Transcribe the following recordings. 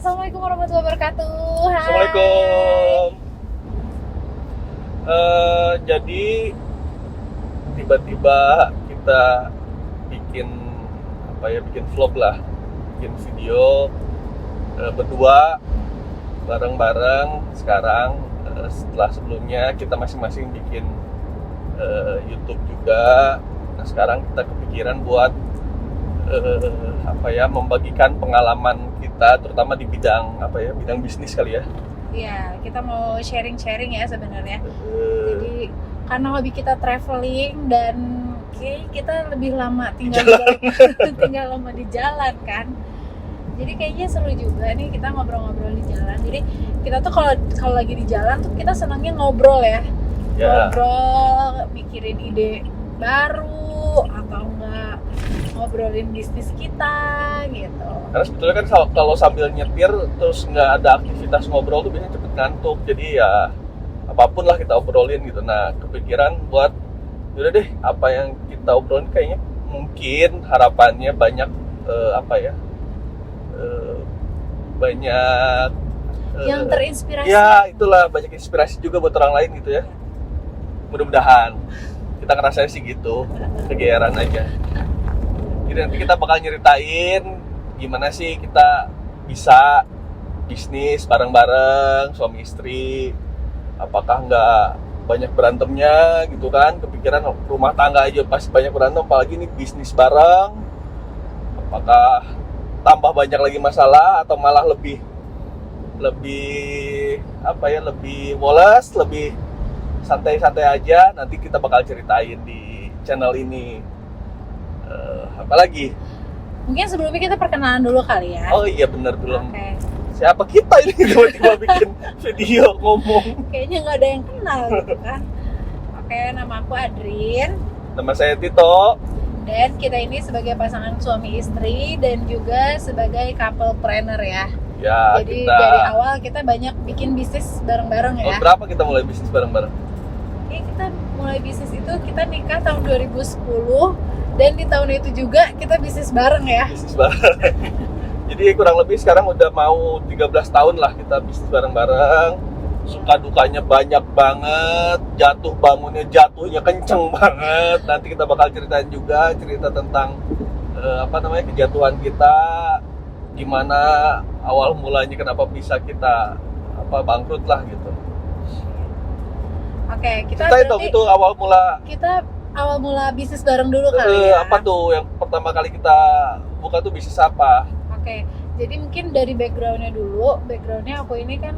Assalamualaikum warahmatullahi wabarakatuh. Hai. Assalamualaikum. Jadi tiba-tiba kita bikin bikin vlog lah, bikin video berdua bareng-bareng. Sekarang setelah sebelumnya kita masing-masing bikin YouTube juga. Nah sekarang kita kepikiran buat membagikan pengalaman kita, terutama di bidang bidang bisnis kali ya. Iya, kita mau sharing-sharing ya sebenarnya. Jadi karena hobi kita traveling dan kita lebih lama tinggal lama di jalan kan. Jadi kayaknya seru juga nih kita ngobrol-ngobrol di jalan. Jadi kita tuh kalau lagi di jalan tuh kita senangnya ngobrol ya. Ngobrol, mikirin ide baru atau enggak ngobrolin bisnis kita gitu. Karena sebetulnya kan kalau sambil nyetir terus nggak ada aktivitas ngobrol tuh biasanya cepet ngantuk. Jadi ya apapun lah kita obrolin gitu. Nah kepikiran buat yaudah deh apa yang kita obrolin kayaknya mungkin harapannya banyak banyak yang terinspirasi. Ya itulah, banyak inspirasi juga buat orang lain gitu ya. Mudah-mudahan kita ngerasain sih gitu, kegeeran aja. Jadi nanti kita bakal nyeritain gimana sih kita bisa bisnis bareng-bareng suami istri. Apakah nggak banyak berantemnya gitu kan? Kepikiran rumah tangga aja pasti banyak berantem, apalagi ini bisnis bareng. Apakah tambah banyak lagi masalah atau malah lebih woles, lebih santai-santai aja. Nanti kita bakal ceritain di channel ini. Apalagi? Mungkin sebelumnya kita perkenalan dulu kali ya. Oh iya benar, belum. Okay. Siapa kita ini tiba-tiba bikin video ngomong? Kayaknya nggak ada yang kenal gitu kan. Oke, nama aku Adrin. Nama saya Tito. Dan kita ini sebagai pasangan suami istri dan juga sebagai couple planner ya. Ya, jadi dari awal kita banyak bikin bisnis bareng-bareng ya. Berapa kita mulai bisnis bareng-bareng? Oke, kita mulai bisnis itu kita nikah tahun 2010 dan di tahun itu juga kita bisnis bareng ya. Bisnis bareng. Jadi kurang lebih sekarang udah mau 13 tahun lah kita bisnis bareng-bareng. Suka dukanya banyak banget, jatuh bangunnya jatuhnya kenceng banget. Nanti kita bakal ceritain juga cerita tentang kejatuhan kita, gimana awal mulanya, kenapa bisa kita bangkrut lah gitu. Oke, kita itu awal mula bisnis bareng dulu kali ya. Apa tuh yang pertama kali kita buka tuh bisnis apa? Oke, jadi mungkin dari backgroundnya dulu. Backgroundnya aku ini kan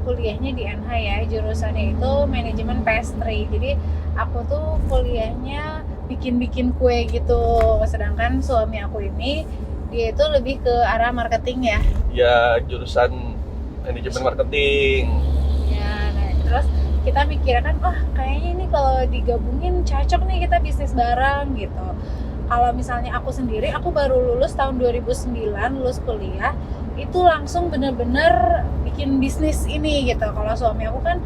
kuliahnya di NH ya, jurusannya itu manajemen pastry. Jadi aku tuh kuliahnya bikin kue gitu. Sedangkan suami aku ini dia itu lebih ke arah marketing ya. Ya, jurusan manajemen marketing. Ya, nah terus kita mikirkan, kayaknya ini kalau digabungin cocok nih kita bisnis bareng gitu. Kalau misalnya aku sendiri, aku baru lulus tahun 2009, lulus kuliah, itu langsung bener-bener bikin bisnis ini gitu. Kalau suami aku kan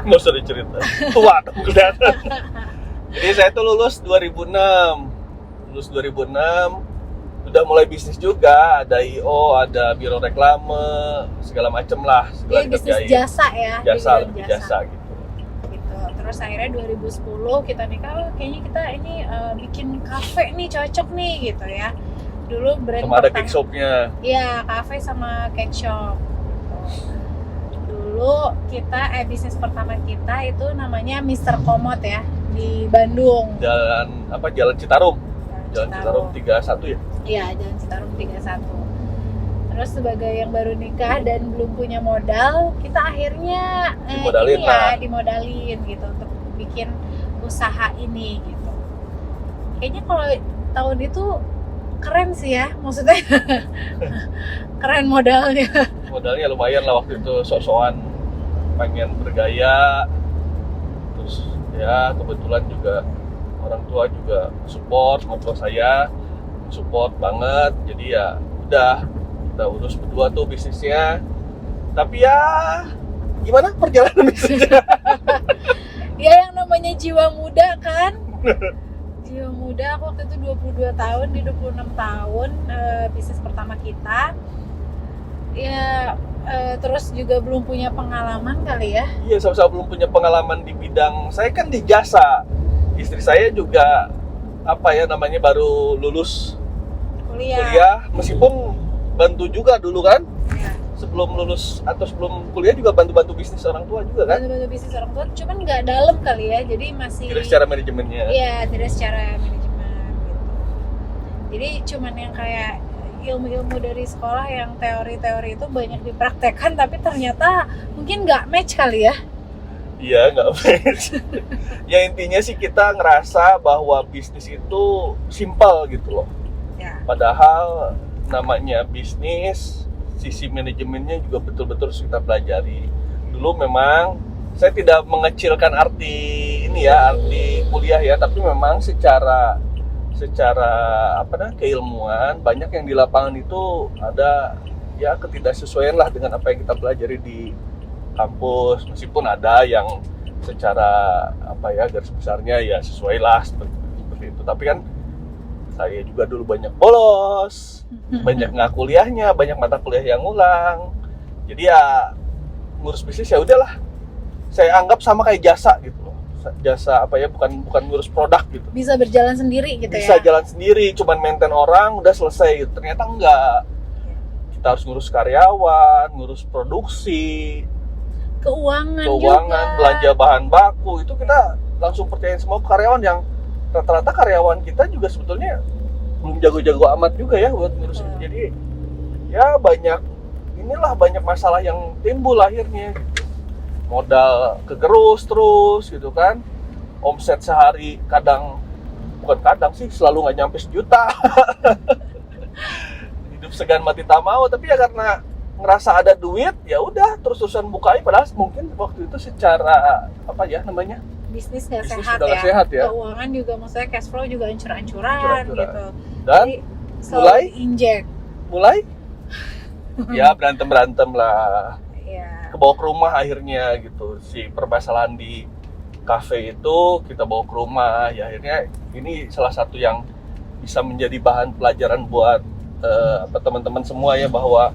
nggak usah dicerita, tua dong kelihatan. Jadi saya tuh lulus 2006, udah mulai bisnis juga, ada I.O, ada biro reklame, segala macem lah. Iya, bisnis jasa ya. Jasa gitu. Terus akhirnya 2010 kita nikah, kayaknya kita ini bikin kafe nih, cocok nih gitu ya. Dulu brand sama ada cake shopnya. Iya, kafe sama cake shop. Dulu kita bisnis pertama kita itu namanya Mr. Komod ya, di Bandung. Jalan Citarum. Jalan Citarum 31 ya? Iya, Jalan Citarum 31. Terus sebagai yang baru nikah dan belum punya modal, kita akhirnya dimodalin gitu untuk bikin usaha ini gitu. Kayaknya kalau tahun itu keren sih ya, maksudnya keren modalnya. Modalnya lumayan lah waktu itu, sok-sokan pengen bergaya. Terus ya kebetulan juga orang tua juga support saya, support banget. Jadi ya udah kita urus berdua tuh bisnisnya. Tapi ya gimana perjalanan bisnisnya? Ya yang namanya jiwa muda kan. Jiwa muda, aku waktu itu 22 tahun, di 26 tahun bisnis pertama kita. ya terus juga belum punya pengalaman kali ya. Iya, sama-sama belum punya pengalaman di bidang. Saya kan di jasa, istri saya juga baru lulus kuliah, meskipun bantu juga dulu kan, sebelum lulus atau sebelum kuliah juga bantu-bantu bisnis orang tua juga kan. Bantu-bantu bisnis orang tua, cuman nggak dalam kali ya, jadi masih tidak secara manajemennya. Iya, tidak secara manajemen gitu. Jadi cuman yang kayak ilmu-ilmu dari sekolah yang teori-teori itu banyak dipraktekkan, tapi ternyata mungkin nggak match kali ya. Iya, nggak match. Ya intinya sih kita ngerasa bahwa bisnis itu simpel gitu loh. Ya. Padahal namanya bisnis, sisi manajemennya juga betul-betul harus kita pelajari. Dulu memang saya tidak mengecilkan arti kuliah ya, tapi memang secara keilmuan banyak yang di lapangan itu ada ya ketidaksesuaian lah dengan apa yang kita pelajari di kampus, meskipun ada yang secara garis besarnya ya sesuai lah seperti itu. Tapi kan saya juga dulu banyak bolos, banyak nggak kuliahnya, banyak mata kuliah yang ngulang. Jadi ya ngurus bisnis ya udahlah, saya anggap sama kayak jasa gitu loh. Jasa bukan ngurus produk gitu. Bisa berjalan sendiri gitu Bisa ya. jalan sendiri, cuman maintain orang udah selesai gitu. Ternyata enggak. Kita harus ngurus karyawan, ngurus produksi, Keuangan juga, belanja bahan baku. Itu kita langsung percayain semua ke karyawan, yang rata-rata karyawan kita juga sebetulnya belum jago-jago amat juga ya buat ngurus. Jadi ya banyak masalah yang timbul akhirnya. Modal kegerus terus gitu kan, omset sehari selalu nggak nyampe 1 juta. Hidup segan mati tak mau, tapi ya karena ngerasa ada duit ya udah terus-terusan bukain, padahal mungkin waktu itu secara bisnis nggak udah sehat ya. Keuangan juga maksudnya cash flow juga ancur-ancuran gitu. Dan jadi, mulai injek ya berantem lah. Ya. Kebawa ke rumah akhirnya gitu, si permasalahan di kafe itu kita bawa ke rumah ya. Akhirnya ini salah satu yang bisa menjadi bahan pelajaran buat teman-teman semua ya, bahwa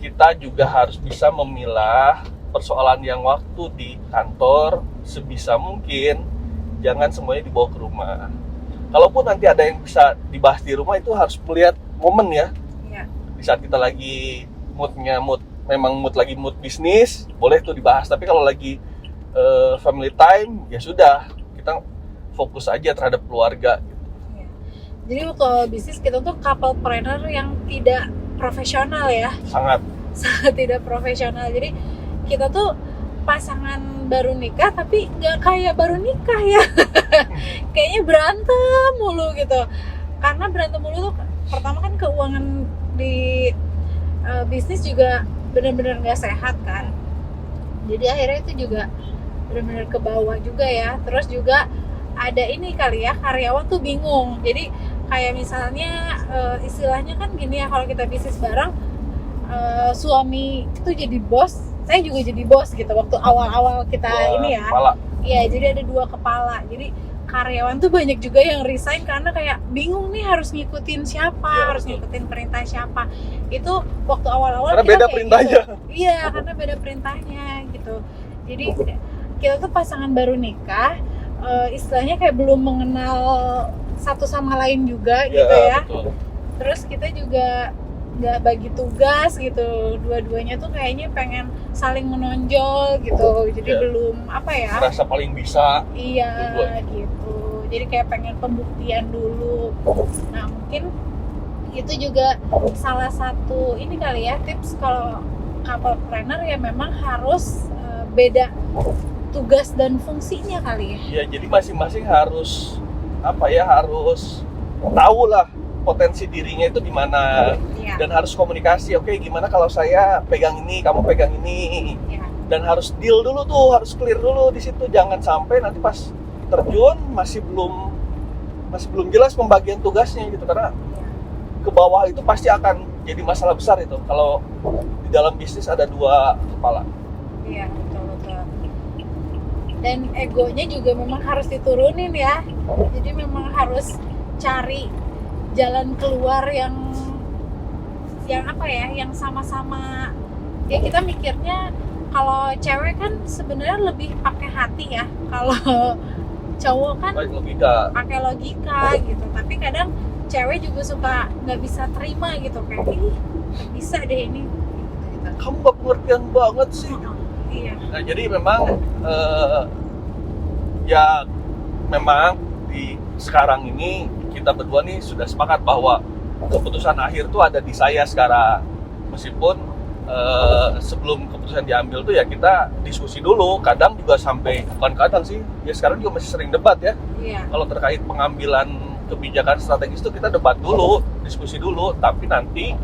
kita juga harus bisa memilah persoalan yang waktu di kantor sebisa mungkin jangan semuanya dibawa ke rumah. Kalaupun nanti ada yang bisa dibahas di rumah, itu harus melihat momen ya. Di saat kita lagi mood bisnis, boleh tuh dibahas. Tapi kalau lagi family time, ya sudah, kita fokus aja terhadap keluarga gitu. Jadi waktu bisnis kita tuh couplepreneur yang tidak profesional ya. Sangat tidak profesional. Jadi kita tuh pasangan baru nikah tapi nggak kayak baru nikah ya. Kayaknya berantem mulu gitu. Karena berantem mulu tuh pertama kan keuangan di bisnis juga benar-benar nggak sehat kan. Jadi akhirnya itu juga benar-benar ke bawah juga ya. Terus juga ada ini kali ya, karyawan tuh bingung. Jadi kayak misalnya istilahnya kan gini ya, kalau kita bisnis bareng, suami itu jadi bos, saya juga jadi bos gitu. Waktu awal-awal kita ini ya, iya, jadi ada 2 kepala. Jadi karyawan tuh banyak juga yang resign karena kayak bingung nih harus ngikutin siapa, harus ngikutin perintah siapa. Itu waktu awal-awal karena beda perintahnya. Gitu. Iya, karena beda perintahnya gitu. Jadi kita tuh pasangan baru nikah, istilahnya kayak belum mengenal satu sama lain juga gitu ya. Betul. Terus kita juga nggak bagi tugas gitu, dua-duanya tuh kayaknya pengen saling menonjol gitu. Jadi belum merasa paling bisa. Iya gitu. Jadi kayak pengen pembuktian dulu. Nah mungkin itu juga salah satu ini kali ya, tips kalau couplepreneur ya, memang harus beda tugas dan fungsinya kali ya. Iya, jadi masing-masing harus harus tahu lah potensi dirinya itu di mana, dan harus komunikasi. Oke, gimana kalau saya pegang ini, kamu pegang ini, dan harus deal dulu tuh, harus clear dulu di situ. Jangan sampai nanti pas terjun masih belum jelas pembagian tugasnya gitu, karena ke bawah itu pasti akan jadi masalah besar itu kalau di dalam bisnis ada 2 kepala. Iya, betul. Dan egonya juga memang harus diturunin ya. Jadi memang harus cari jalan keluar yang yang apa ya, yang sama-sama ya. Kita mikirnya kalau cewek kan sebenarnya lebih pakai hati ya, kalau cowok kan baik logika. pakai logika gitu. Tapi kadang cewek juga suka nggak bisa terima gitu, kayak ih nggak bisa deh ini gitu. Kamu gak pengertian banget sih. Iya. Nah jadi memang ya memang di sekarang ini kita berdua nih sudah sepakat bahwa keputusan akhir tuh ada di saya sekarang. Meskipun sebelum keputusan diambil tuh ya kita diskusi dulu. Kadang juga sampai, bukan kadang sih, ya sekarang juga masih sering debat ya. Iya. Kalau terkait pengambilan kebijakan strategis itu kita debat dulu, diskusi dulu. Tapi nanti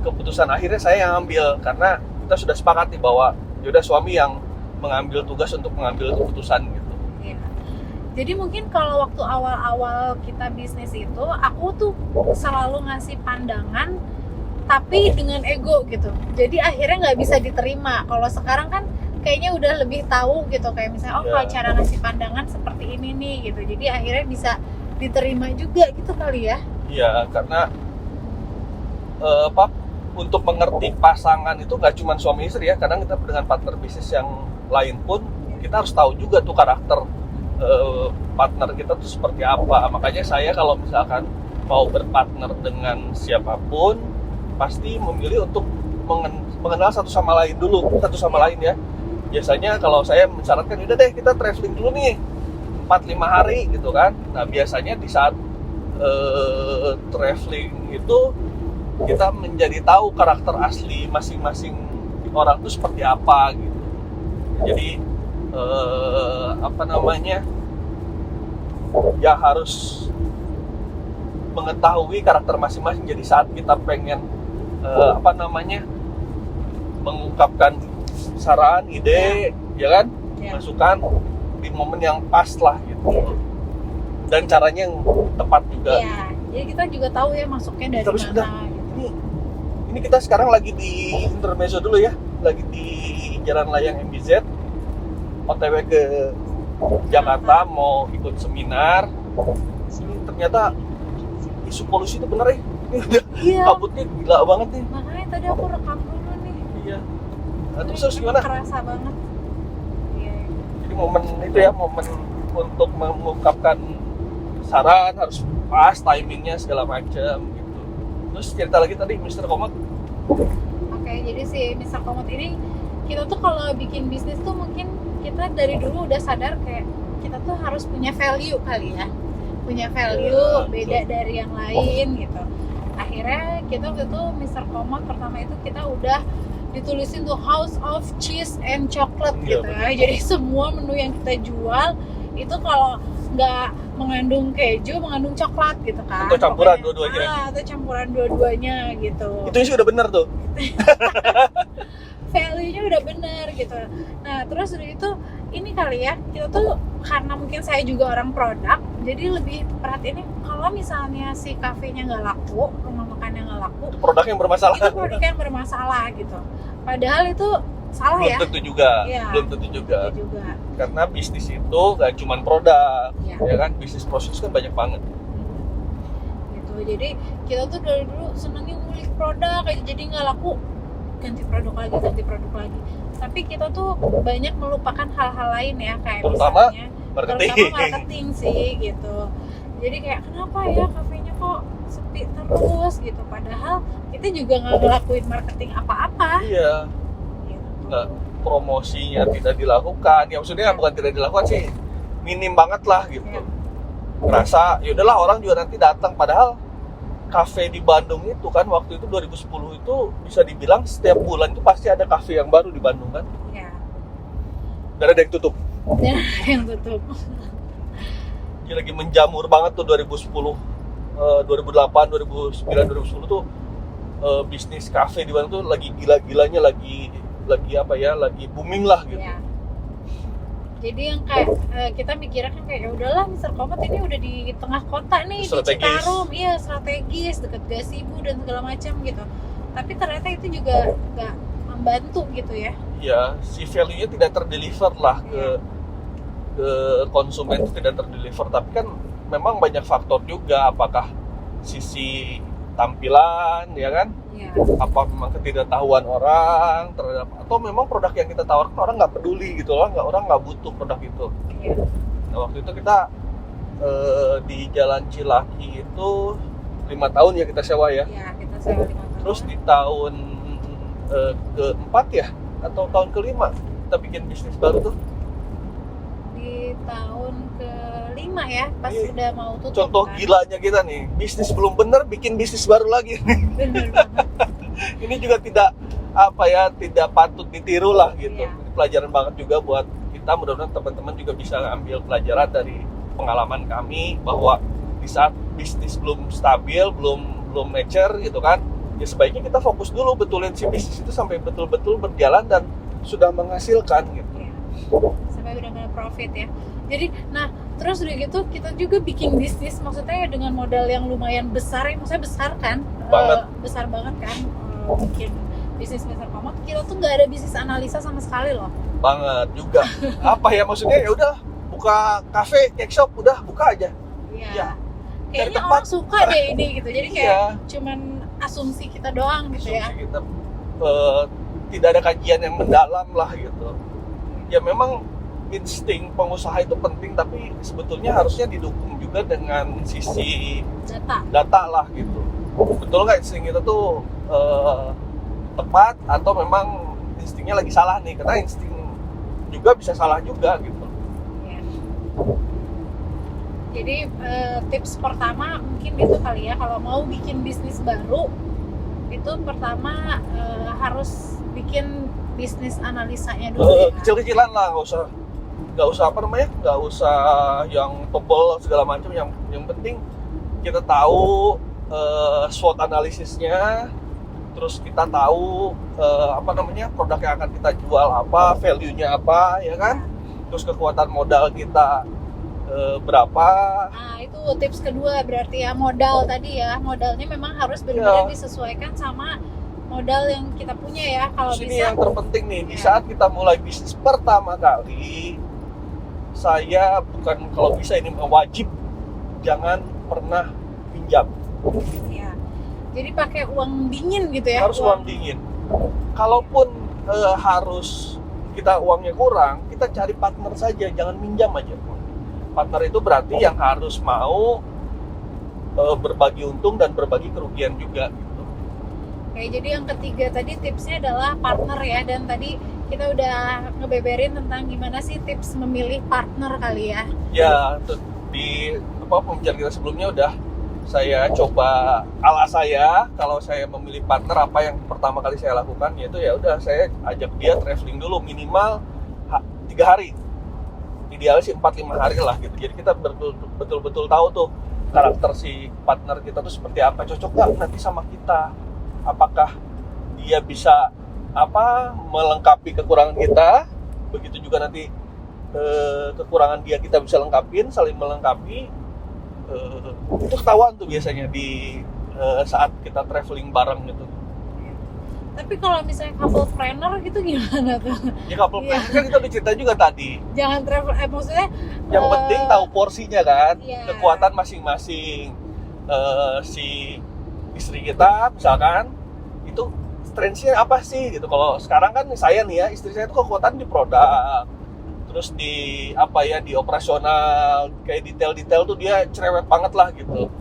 keputusan akhirnya saya yang ambil karena kita sudah sepakat nih bahwa yaudah suami yang mengambil tugas untuk mengambil keputusan gitu. Iya. Jadi mungkin kalau waktu awal-awal kita bisnis itu, aku tuh selalu ngasih pandangan tapi dengan ego gitu. Jadi akhirnya nggak bisa diterima. Kalau sekarang kan kayaknya udah lebih tahu gitu, kayak misalnya Iya. kalau cara ngasih pandangan seperti ini nih gitu. Jadi akhirnya bisa diterima juga gitu kali ya. Iya, karena untuk mengerti pasangan itu nggak cuma suami istri ya. Kadang kita dengan partner bisnis yang lain pun kita harus tahu juga tuh karakter partner kita tuh seperti apa. Makanya saya kalau misalkan mau berpartner dengan siapapun pasti memilih untuk mengenal satu sama lain dulu, satu sama lain ya. Biasanya kalau saya mensyaratkan, udah deh kita traveling dulu nih 4-5 hari gitu kan. Nah biasanya di saat traveling itu kita menjadi tahu karakter asli masing-masing orang itu seperti apa gitu. Jadi ya harus mengetahui karakter masing-masing. Jadi saat kita pengen mengungkapkan saran, ide, ya kan, masukan di momen yang pas lah gitu. Dan caranya yang tepat juga. Iya. Jadi kita juga tahu ya masuknya dari Terus mana. Ini kita sekarang lagi di intermezzo dulu ya, lagi di Jalan Layang MBZ, OTW ke Jakarta mau ikut seminar. Ini ternyata isu polusi itu bener ya. Iya. Kabutnya gila banget nih. Makanya tadi aku rekam dulu nih. Iya. Nah, terus gimana? Kerasa banget. Iya. Jadi momen itu ya, momen untuk mengungkapkan saran harus pas, timingnya segala macam gitu. Terus cerita lagi tadi Mr. Komod. Oke, jadi si Mr. Komod ini kita tuh kalau bikin bisnis tuh mungkin kita dari dulu udah sadar kayak kita tuh harus punya value kali ya. Punya value beda dari yang lain gitu. Akhirnya kita waktu itu Mr. Komod pertama itu kita udah ditulisin tuh House of Cheese and Chocolate gitu ya. Jadi semua menu yang kita jual itu kalau nggak mengandung keju, mengandung coklat gitu kan. Atau campuran dua-duanya. Atau campuran dua-duanya gitu. Itu sih udah bener tuh. Value-nya udah bener gitu. Nah terus udah itu ini kali ya, kita tuh karena mungkin saya juga orang produk, jadi lebih perhatiin kalau misalnya si kafenya nggak laku, rumah makannya nggak laku, Itu produk yang bermasalah. itu produk yang bermasalah gitu. Padahal itu salah Belum ya. tentu juga. Iya. Belum tentu juga. Itu juga. Karena bisnis itu gak cuma produk, Iya. ya kan? Bisnis proses kan banyak banget. Gitu. Jadi kita tuh dari dulu senengnya ngulik produk aja, jadi nggak laku ganti produk lagi. Tapi kita tuh banyak melupakan hal-hal lain ya, kayak Terutama misalnya marketing. marketing sih gitu. Jadi kayak kenapa ya kafenya kok sepi terus gitu, padahal kita juga nggak ngelakuin marketing apa-apa Iya. gitu. Nggak, promosinya tidak dilakukan. Ya maksudnya bukan tidak dilakukan sih, minim banget lah gitu. Iya. Ngerasa ya udahlah orang juga nanti datang, padahal kafe di Bandung itu kan waktu itu 2010 itu bisa dibilang setiap bulan itu pasti ada kafe yang baru di Bandung kan. Ya. Dan ada yang tutup. Dan yang tutup. Dia lagi menjamur banget tuh 2010, 2008, 2009, 2010 tuh bisnis kafe di Bandung tuh lagi gila-gilanya, lagi booming lah gitu. Ya. Jadi yang kayak kita mikirnya kan kayak ya udahlah Mr. Komod ini udah di tengah kota nih, Strategis. di Citarum, iya strategis, dekat Gasibu dan segala macam gitu. Tapi ternyata itu juga nggak membantu gitu ya. Iya, si value-nya tidak terdeliver lah ke konsumen, tidak terdeliver. Tapi kan memang banyak faktor juga, apakah sisi tampilan, ya kan? Iya. Apa memang ketidaktahuan orang terhadap, atau memang produk yang kita tawarkan orang nggak peduli gitu loh, orang nggak butuh produk itu. Iya. Nah, waktu itu kita di Jalan Cilaki itu 5 tahun ya kita sewa ya. Iya, kita sewa 5 tahun. Terus di tahun keempat ya, atau tahun kelima kita bikin bisnis baru tuh. Di tahun ke-5 ya, pas Iya. udah mau tutup. Contoh kan? gilanya kita nih, bisnis belum bener bikin bisnis baru lagi. Bener banget. Ini juga tidak patut ditiru lah gitu. Iya. Ini pelajaran banget juga buat kita, mudah-mudahan teman-teman juga bisa ambil pelajaran dari pengalaman kami, bahwa di saat bisnis belum stabil, belum mature gitu kan, ya sebaiknya kita fokus dulu betulin si bisnis itu sampai betul-betul berjalan dan sudah menghasilkan gitu. Iya. Sampai benar-benar profit ya. Jadi, nah terus udah gitu kita juga bikin bisnis, maksudnya dengan modal yang lumayan besar, ya maksudnya besar kan? Banget. Besar banget kan? Bikin bisnis besar banget. Kita tuh nggak ada bisnis analisa sama sekali loh. Banget juga. Apa ya maksudnya, ya udah buka kafe, cake shop, udah buka aja. Iya. Iya. Kayaknya Cari tempat. orang suka deh ini gitu. Jadi kayak Iya. cuman asumsi kita doang gitu ya. Asumsi kita tidak ada kajian yang mendalam lah gitu. Ya memang insting pengusaha itu penting, tapi sebetulnya harusnya didukung juga dengan sisi data lah gitu. Betul nggak insting kita tuh tepat, atau memang instingnya lagi salah nih? Karena insting juga bisa salah juga gitu. Ya. Jadi tips pertama mungkin itu kali ya, kalau mau bikin bisnis baru itu pertama harus bikin bisnis analisanya dulu ya. Kecil-kecilan lah, nggak usah nggak usah yang tebal segala macam. Yang penting kita tahu SWOT analisisnya, terus kita tahu produk yang akan kita jual apa, value-nya apa, ya kan? Terus kekuatan modal kita berapa. Nah itu tips kedua berarti ya, modal tadi ya, modalnya memang harus benar-benar disesuaikan sama modal yang kita punya ya. Kalau Terus bisa ini yang terpenting nih, di saat kita mulai bisnis pertama kali, saya bukan kalau bisa ini wajib, jangan pernah pinjam. ya, jadi pakai uang dingin gitu ya. Harus uang dingin. Kalaupun harus kita uangnya kurang, kita cari partner saja, jangan minjam aja. Partner itu berarti yang harus mau berbagi untung dan berbagi kerugian juga gitu. Oke, jadi yang ketiga tadi tipsnya adalah partner ya, dan tadi kita udah ngebeberin tentang gimana sih tips memilih partner kali ya. Ya, di pembicaraan kita sebelumnya udah saya coba ala saya. Kalau saya memilih partner, apa yang pertama kali saya lakukan yaitu ya udah saya ajak dia traveling dulu minimal 3 hari. Idealnya sih 4-5 hari lah gitu. Jadi kita betul-betul tahu tuh karakter si partner kita tuh seperti apa, cocok nggak nanti sama kita, apakah dia bisa melengkapi kekurangan kita, begitu juga nanti kekurangan dia kita bisa lengkapin, saling melengkapi. Itu ketahuan tuh biasanya di saat kita traveling bareng gitu. Tapi kalau misalnya couple planner gitu gimana tuh? Ya couple planning kan kita udah cerita juga tadi. Jangan travel, maksudnya Yang penting tahu porsinya kan, iya. kekuatan masing-masing. Si istri kita misalkan itu strength-nya apa sih gitu. Kalau sekarang kan saya nih ya, istri saya itu kekuatan di produk, terus di di operasional, kayak detail-detail tuh dia cerewet banget lah gitu.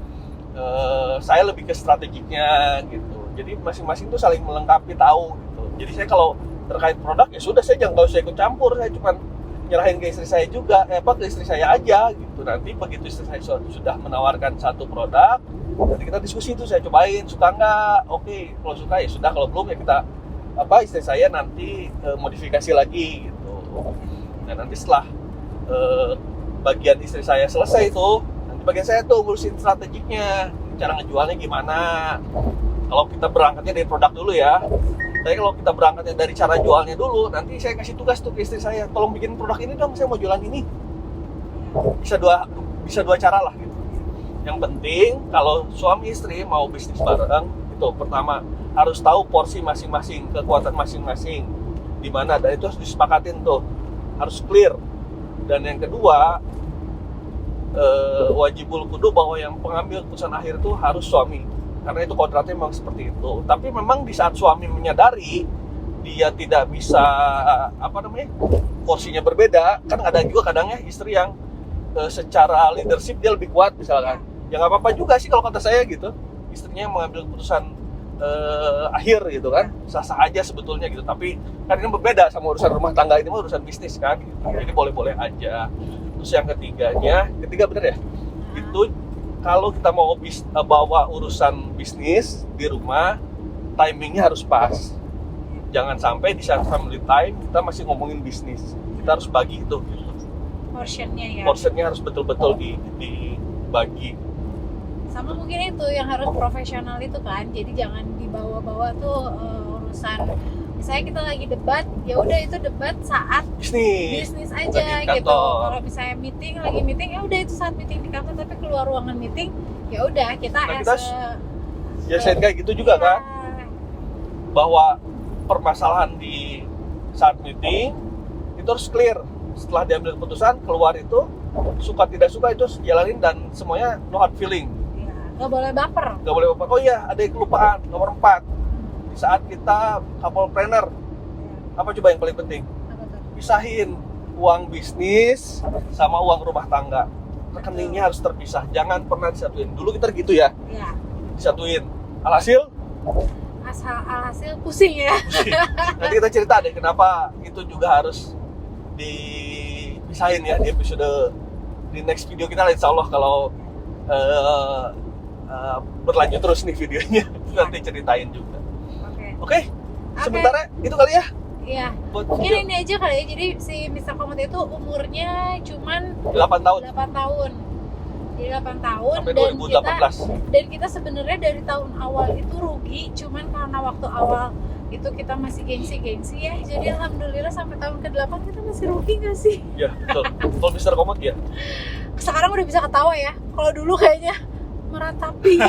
Saya lebih ke strategiknya gitu. Jadi masing-masing tuh saling melengkapi, tahu gitu. Jadi saya kalau terkait produk ya sudah, saya jangan usah ikut campur, saya cuma nyerahin ke istri saya juga, ke istri saya aja gitu. Nanti begitu istri saya sudah menawarkan satu produk, nanti kita diskusi tuh, saya cobain, suka nggak? Oke, kalau suka ya sudah, kalau belum ya kita istri saya nanti modifikasi lagi gitu. Nah nanti setelah bagian istri saya selesai tuh, nanti bagian saya tuh ngurusin strategiknya, cara ngejualnya gimana. Kalau kita berangkatnya dari produk dulu ya, tapi kalau kita berangkatnya dari cara jualnya dulu, nanti saya kasih tugas tuh ke istri saya, tolong bikin produk ini dong, saya mau jualan ini. Bisa dua cara lah gitu. Yang penting kalau suami istri mau bisnis bareng, itu pertama harus tahu porsi masing-masing, kekuatan masing-masing di mana, dan itu harus disepakatin tuh, harus clear. Dan yang kedua, wajibul kudu bahwa yang pengambil keputusan akhir tuh harus suami. karena itu kodratnya memang seperti itu. Tapi memang di saat suami menyadari dia tidak bisa porsinya berbeda, kan ada juga kadangnya istri yang secara leadership dia lebih kuat misalkan. Ya nggak apa-apa juga sih kalau kata saya gitu, istrinya mengambil keputusan akhir gitu kan, sah-sah aja sebetulnya gitu. Tapi kan ini berbeda sama urusan rumah tangga, ini mah urusan bisnis kan gitu. Jadi boleh-boleh aja. Terus yang ketiga bener ya, itu kalau kita mau bawa urusan bisnis di rumah, timingnya harus pas. Jangan sampai di saat family time kita masih ngomongin bisnis. Kita harus bagi itu gitu. Portionnya harus betul-betul dibagi. Sama mungkin itu yang harus profesional itu kan, jadi jangan dibawa-bawa tuh urusan misalnya kita lagi debat, ya udah itu debat saat bisnis aja gitu. Kalau misalnya lagi meeting ya udah itu saat meeting di kantor, tapi keluar ruangan meeting ya udah kita saya kayak gitu juga kan, bahwa permasalahan di saat meeting itu harus clear. Setelah diambil keputusan, keluar itu suka tidak suka itu harus jalanin dan semuanya no hard feeling. Nggak boleh baper. Oh iya, ada yang kelupaan nomor 4. Di saat kita couple-planner, apa coba yang paling penting? Pisahin uang bisnis sama uang rumah tangga. Rekeningnya harus terpisah, jangan pernah disatuin. Dulu kita gitu ya, disatuin. Alhasil pusing ya. Nanti kita cerita deh kenapa itu juga harus dipisahin ya di episode di next video kita lah, insya Allah kalau berlanjut terus nih videonya. Nanti ceritain juga. Oke. Sementara itu kali ya. Iya. Mungkin ini aja kali ya. Jadi si Mr. Komod itu umurnya cuman 8 tahun. Jadi 8 tahun sampai 2018. Dan kita sebenarnya dari tahun awal itu rugi, cuman karena waktu awal itu kita masih gengsi ya. Jadi alhamdulillah sampai tahun ke-8 kita masih rugi nggak sih? Ya, betul. Kalau Mr. Komod ya. Sekarang udah bisa ketawa ya. Kalau dulu kayaknya meratapi.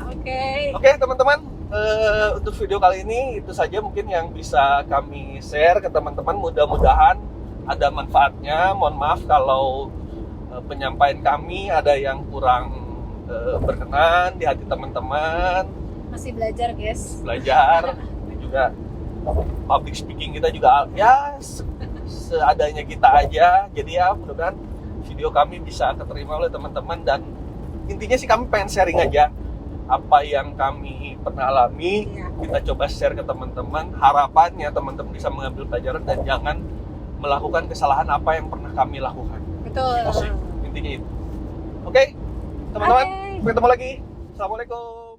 Oke, teman-teman, untuk video kali ini itu saja mungkin yang bisa kami share ke teman-teman. Mudah-mudahan ada manfaatnya. Mohon maaf kalau penyampaian kami ada yang kurang berkenan di hati teman-teman. Masih belajar, guys. Ini juga public speaking kita juga ya seadanya kita aja. Jadi ya mudah-mudahan video kami bisa keterima oleh teman-teman, dan intinya sih kami pengen sharing aja apa yang kami pernah alami. Kita coba share ke teman-teman. Harapannya teman-teman bisa mengambil pelajaran dan jangan melakukan kesalahan apa yang pernah kami lakukan. Betul. Intinya itu. Oke, teman-teman, sampai ketemu lagi. Assalamualaikum.